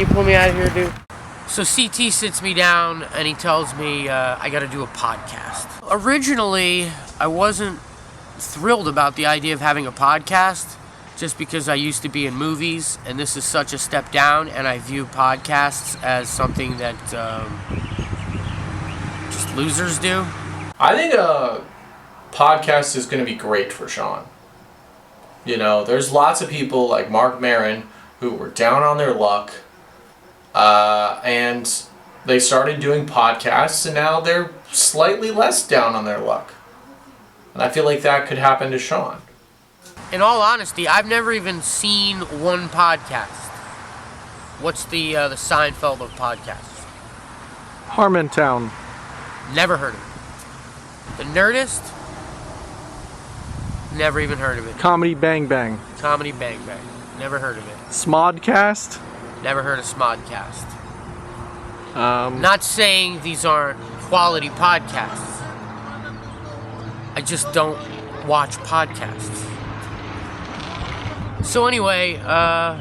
you pull me out of here, dude? So CT sits me down and he tells me I gotta do a podcast. Originally, I wasn't thrilled about the idea of having a podcast just because I used to be in movies and this is such a step down, and I view podcasts as something that just losers do. I think a podcast is going to be great for Shaun. You know, there's lots of people like Mark Maron who were down on their luck, and they started doing podcasts, and now they're slightly less down on their luck. And I feel like that could happen to Shaun. In all honesty, I've never even seen one podcast. What's the Seinfeld of podcasts? Harmontown. Never heard of it. The Nerdist? Never even heard of it. Comedy Bang Bang. Comedy Bang Bang. Never heard of it. Smodcast. Never heard of Smodcast. Not saying these aren't quality podcasts. I just don't watch podcasts. So anyway, I'm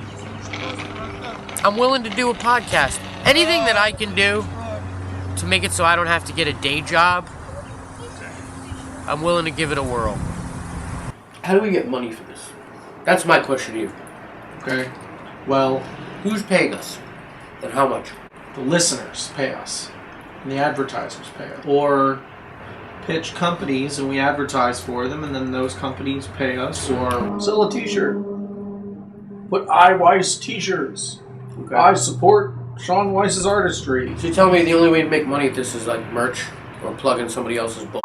willing to do a podcast. Anything that I can do to make it so I don't have to get a day job, I'm willing to give it a whirl. How do we get money for this? That's my question to you. Okay. Well, who's paying us? And how much? the listeners pay us. And the advertisers pay us. Or pitch companies and we advertise for them, and then those companies pay us. Or sell a t-shirt. Put Weiss t-shirts. Okay. I support Shaun Weiss's artistry. So you tell me the only way to make money at this is like merch or plugging somebody else's bull.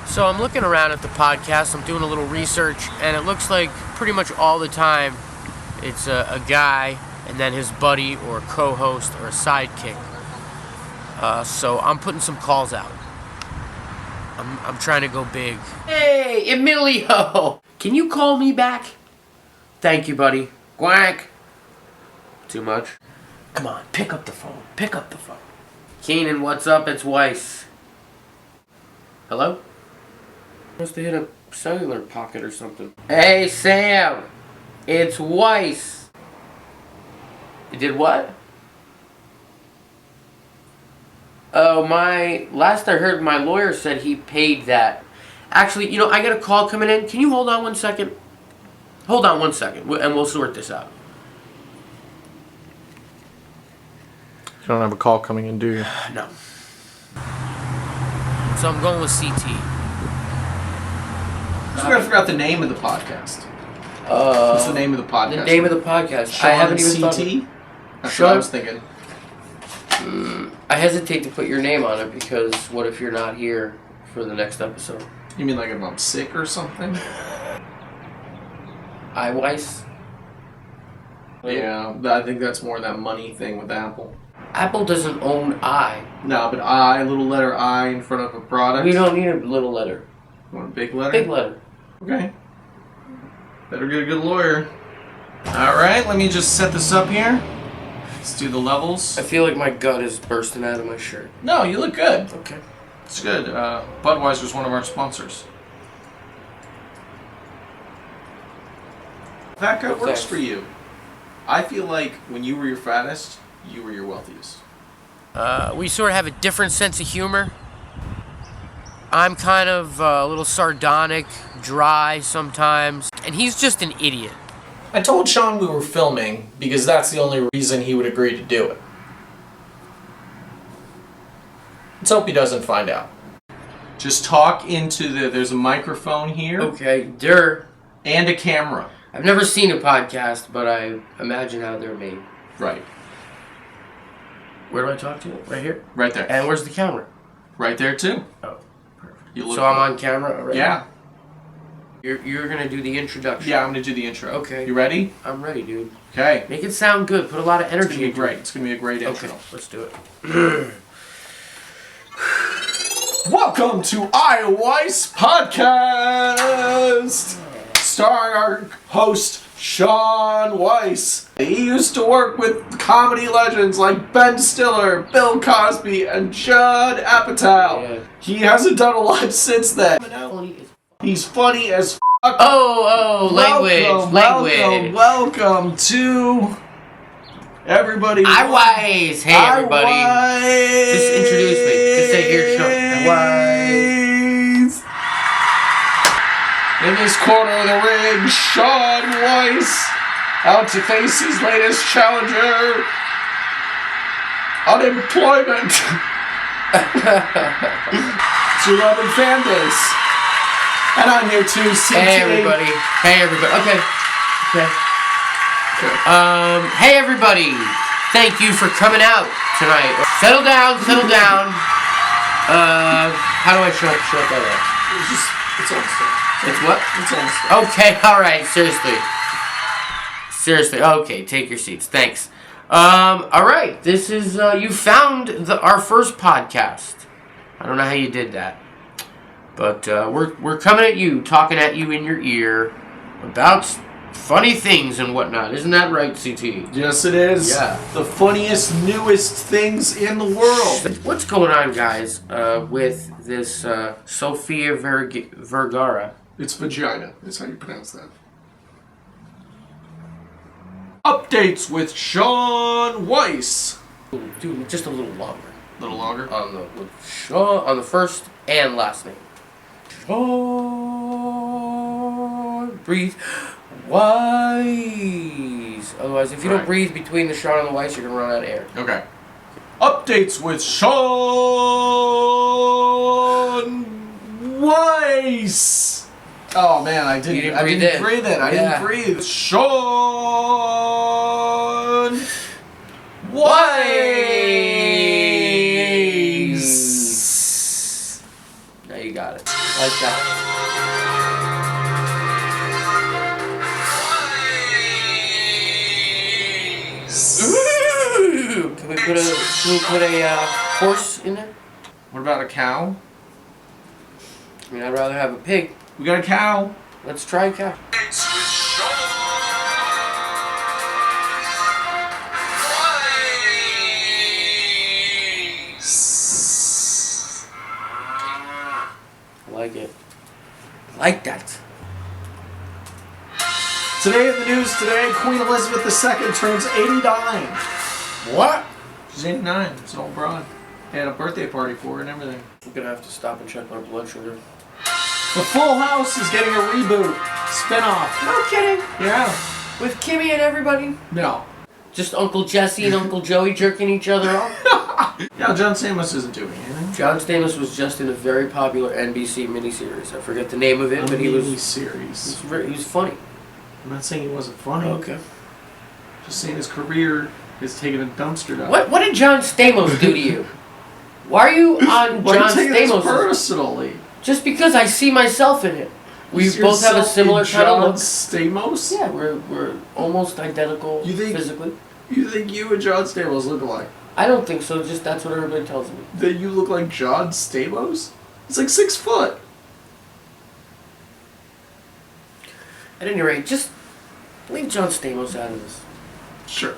So I'm looking around at the podcast, I'm doing a little research, and it looks like pretty much all the time it's a guy and then his buddy or co-host or a sidekick. So I'm putting some calls out. I'm trying to go big. Hey, Emilio! Can you call me back? Thank you, buddy. Quack. Too much? Come on, pick up the phone. Pick up the phone. Keenan, what's up? It's Weiss. Hello? Must have hit a cellular pocket or something. Hey, Sam! It's Weiss. You did what? Oh, last I heard, my lawyer said he paid that. Actually, you know, I got a call coming in. Can you hold on 1 second? Hold on 1 second, and we'll sort this out. You don't have a call coming in, do you? No. So I'm going with CT. I figure out the name of the podcast. What's the name of the podcast? The name of the podcast. Shaun I haven't even CT? thought. That's Shaun? what I was thinking. I hesitate to put your name on it because what if you're not here for the next episode? You mean like if I'm sick or something? Weiss? Yeah, I think that's more that money thing with Apple. Apple doesn't own I. No, but I, little letter I in front of a product. We don't need a little letter. You want a big letter? Big letter. Okay. Better get a good lawyer. Alright, let me just set this up here. Let's do the levels. I feel like my gut is bursting out of my shirt. No, you look good. Okay. It's good. Budweiser's one of our sponsors. That gut works Thanks. for you. I feel like when you were your fattest, you were your wealthiest. We sort of have a different sense of humor. I'm kind of a little sardonic, dry sometimes, and he's just an idiot. I told Shaun we were filming because that's the only reason he would agree to do it. Let's hope he doesn't find out. Just talk into there's a microphone here Okay, and a camera. I've never seen a podcast, but I imagine how they're made. Right. Where do I talk to you? Right here? Right there. And where's the camera? Right there too. Oh, perfect. You look So I'm on camera already? Yeah. You're going to do the introduction. Yeah, I'm going to do the intro. Okay. You ready? I'm ready, dude. Okay. Make it sound good. Put a lot of It's energy going to be into great. it. It's going to be a great intro. Okay, let's do it. Welcome to Weiss Podcast! Starring our host, Shaun Weiss. He used to work with comedy legends like Ben Stiller, Bill Cosby, and Judd Apatow. Yeah. He hasn't done a lot since then. He's funny as f***. Oh, language. Welcome to Everybody. Weiss. Hey, everybody. Just introduce me. Just say here, Shaun. Weiss. In this corner of the ring, Shaun Weiss out to face his latest challenger. Unemployment. It's your love and fan base. And I'm here too, CT. Hey, everybody. Hey, everybody. Okay. Hey, everybody. Thank you for coming out tonight. Settle down. How do I shut that up? It's almost done. It's what? It's almost done. Okay, alright, seriously, okay, take your seats, thanks. Alright, this is, you found our first podcast. I don't know how you did that. But, we're coming at you, talking at you in your ear about funny things and whatnot. Isn't that right, CT? Yes, it is. Yeah. The funniest, newest things in the world. What's going on, guys, with this, Sofia Vergara? It's vagina. That's how you pronounce that. Updates with Shaun Weiss. Dude, just a little longer. A little longer. On the first and last name. Shaun. Breathe. Weiss. Otherwise, if you don't breathe between the Shaun and the Weiss, you're gonna run out of air. Okay. Updates with Shaun Weiss. Oh man, I didn't breathe it. I didn't breathe. Shaun Weiss. Now you got it. Like that. Ooh. Can we put a horse in there? What about a cow? I mean, I'd rather have a pig. We got a cow. Let's try a cow. I like it. I like that. Today in the news Queen Elizabeth II turns 89. What? She's 89. It's an old broad. They had a birthday party for her and everything. I'm gonna have to stop and check my blood sugar. The Full House is getting a reboot. Spinoff. No kidding. Yeah. With Kimmy and everybody? No. Just Uncle Jesse and Uncle Joey jerking each other off? Yeah, John Stamos isn't doing anything. John Stamos was just in a very popular NBC miniseries. I forget the name of it, but he was funny. I'm not saying he wasn't funny. Okay. Just saying his career is taking a dumpster dive. What did John Stamos do to you? Why are you on Why John are you taking this Stamos? personally? Just because I see myself in him. We both have a similar kind of look. John Stamos? Yeah, we're almost identical physically. You think you and John Stamos look alike? I don't think so, just that's what everybody tells me. That you look like John Stamos? He's like 6 foot. At any rate, just leave John Stamos out of this. Sure,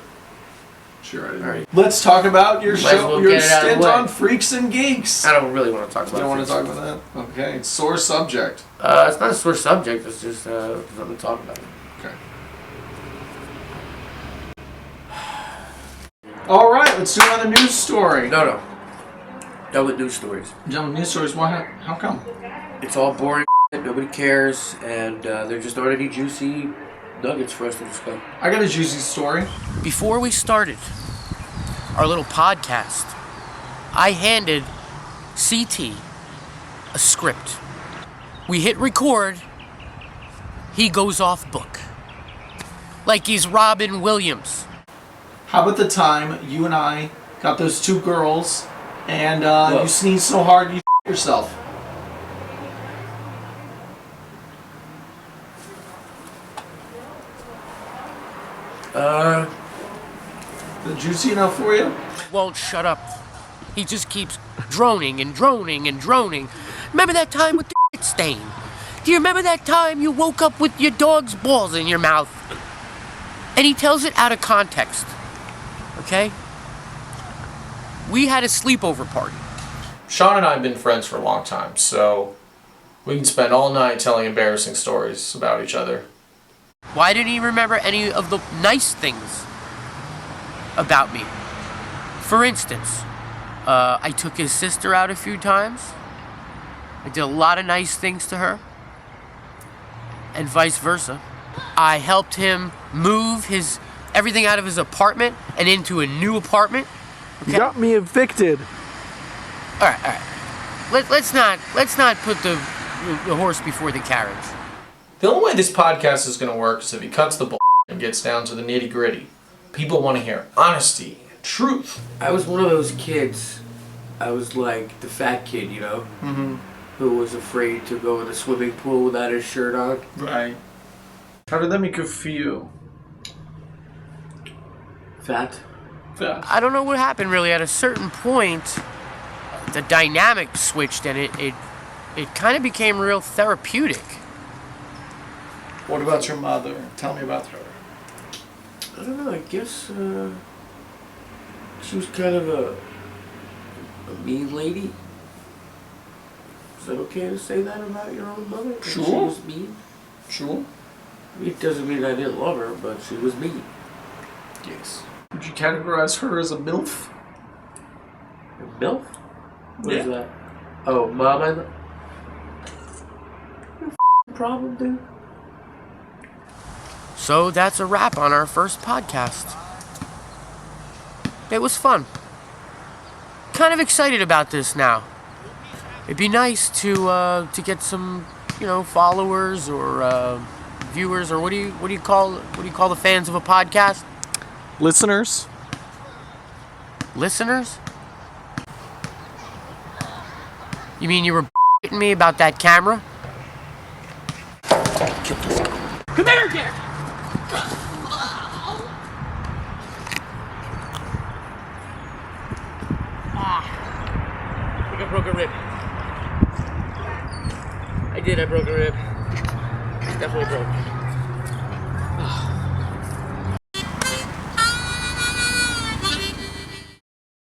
I didn't. All right. Let's talk about your Might as show, well your get it out of the stint way. on Freaks and Geeks. I don't really want to talk about it. You don't want to talk about that? Okay, it's sore subject. It's not a sore subject, it's just something to talk about. Okay. Alright, let's do another news story. No. Done with news stories. Done with news stories? Why? How come? It's all boring, nobody cares, and there just aren't any juicy nuggets for us to discuss. I got a juicy story. Before we started our little podcast, I handed CT a script. We hit record, he goes off book. Like he's Robin Williams. How about the time you and I got those 2 girls and you sneezed so hard you yourself? Juicy enough for you? Won't shut up. He just keeps droning and droning and droning. Remember that time with the stain? Do you remember that time you woke up with your dog's balls in your mouth? And he tells it out of context. Okay? We had a sleepover party. Shaun and I have been friends for a long time, so we can spend all night telling embarrassing stories about each other. Why didn't he remember any of the nice things? about me. For instance, I took his sister out a few times. I did a lot of nice things to her. And vice versa. I helped him move everything out of his apartment and into a new apartment. Okay? You got me evicted. All right. Let's not put the horse before the carriage. The only way this podcast is going to work is if he cuts the bull and gets down to the nitty gritty. People want to hear honesty, truth. I was one of those kids. I was like the fat kid, you know, who was afraid to go in the swimming pool without his shirt on. Right. How did that make you feel? Fat. Fat. I don't know what happened really. At a certain point, the dynamic switched and it kind of became real therapeutic. What about your mother? Tell me about her. I don't know. I guess she was kind of a mean lady. Is that okay to say that about your own mother? That Sure. She was mean? Sure. It doesn't mean I didn't love her, but she was mean. Yes. Would you categorize her as a MILF? A MILF? What is Yeah. that? Oh, Mom, Your problem, dude? So that's a wrap on our first podcast. It was fun. Kind of excited about this now. It'd be nice to get some, followers or viewers, or what do you call the fans of a podcast? Listeners? Listeners? You mean you were b***ing me about that camera? Kill this guy. Come here, Derek! I think I broke a rib. I broke a rib. Definitely broke.